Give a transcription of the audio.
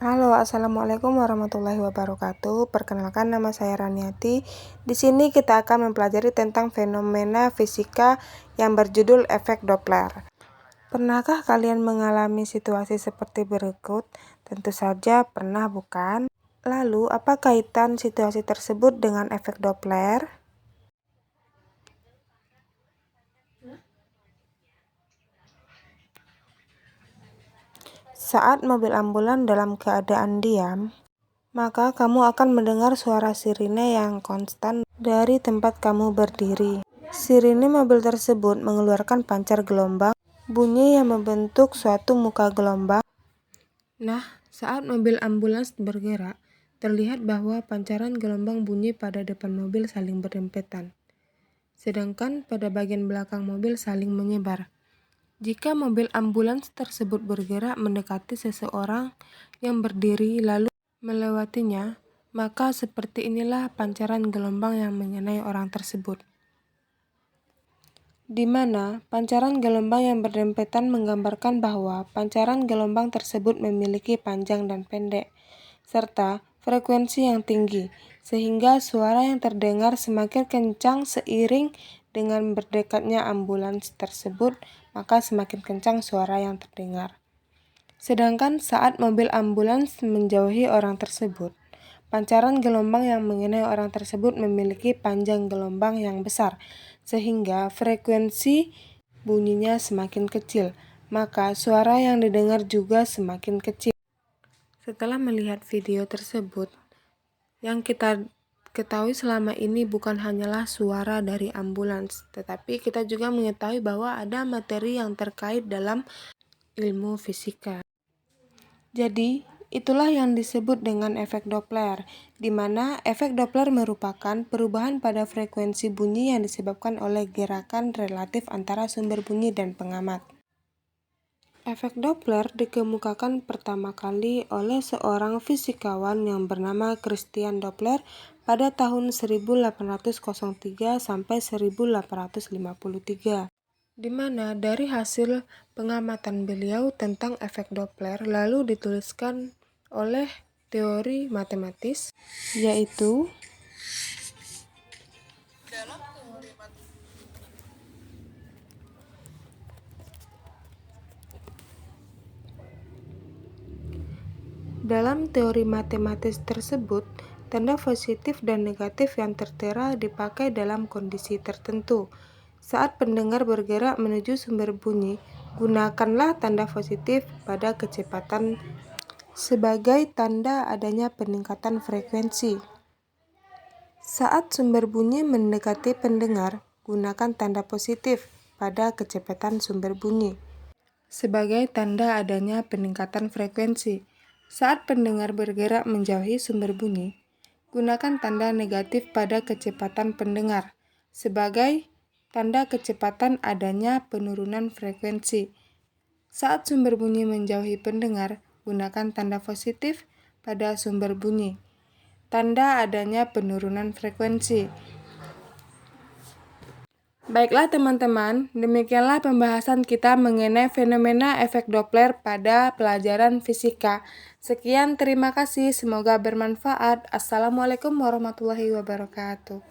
Halo, assalamualaikum warahmatullahi wabarakatuh. Perkenalkan, nama saya Raniati. Di sini kita akan mempelajari tentang fenomena fisika yang berjudul efek Doppler. Pernahkah kalian mengalami situasi seperti berikut? Tentu saja pernah, bukan? Lalu, apa kaitan situasi tersebut dengan efek Doppler? Saat mobil ambulan dalam keadaan diam, maka kamu akan mendengar suara sirine yang konstan dari tempat kamu berdiri. Sirine mobil tersebut mengeluarkan pancar gelombang, bunyi yang membentuk suatu muka gelombang. Nah, saat mobil ambulans bergerak, terlihat bahwa pancaran gelombang bunyi pada depan mobil saling berdempetan, sedangkan pada bagian belakang mobil saling menyebar. Jika mobil ambulans tersebut bergerak mendekati seseorang yang berdiri lalu melewatinya, maka seperti inilah pancaran gelombang yang mengenai orang tersebut. Di mana pancaran gelombang yang berdempetan menggambarkan bahwa pancaran gelombang tersebut memiliki panjang dan pendek, serta frekuensi yang tinggi, sehingga suara yang terdengar semakin kencang seiring dengan berdekatnya ambulans tersebut, maka semakin kencang suara yang terdengar. Sedangkan saat mobil ambulans menjauhi orang tersebut, pancaran gelombang yang mengenai orang tersebut memiliki panjang gelombang yang besar, sehingga frekuensi bunyinya semakin kecil, maka suara yang didengar juga semakin kecil. Setelah melihat video tersebut, yang kita ketahui selama ini bukan hanyalah suara dari ambulans, tetapi kita juga mengetahui bahwa ada materi yang terkait dalam ilmu fisika. Jadi, itulah yang disebut dengan efek Doppler, di mana efek Doppler merupakan perubahan pada frekuensi bunyi yang disebabkan oleh gerakan relatif antara sumber bunyi dan pengamat. Efek Doppler dikemukakan pertama kali oleh seorang fisikawan yang bernama Christian Doppler pada tahun 1803 sampai 1853. Di mana dari hasil pengamatan beliau tentang efek Doppler lalu dituliskan oleh teori matematis, yaitu dalam teori matematis tersebut, tanda positif dan negatif yang tertera dipakai dalam kondisi tertentu. Saat pendengar bergerak menuju sumber bunyi, gunakanlah tanda positif pada kecepatan sebagai tanda adanya peningkatan frekuensi. Saat sumber bunyi mendekati pendengar, gunakan tanda positif pada kecepatan sumber bunyi sebagai tanda adanya peningkatan frekuensi. Saat pendengar bergerak menjauhi sumber bunyi, gunakan tanda negatif pada kecepatan pendengar sebagai tanda kecepatan adanya penurunan frekuensi. Saat sumber bunyi menjauhi pendengar, gunakan tanda positif pada sumber bunyi, tanda adanya penurunan frekuensi. Baiklah teman-teman, demikianlah pembahasan kita mengenai fenomena efek Doppler pada pelajaran fisika. Sekian, terima kasih, semoga bermanfaat. Assalamualaikum warahmatullahi wabarakatuh.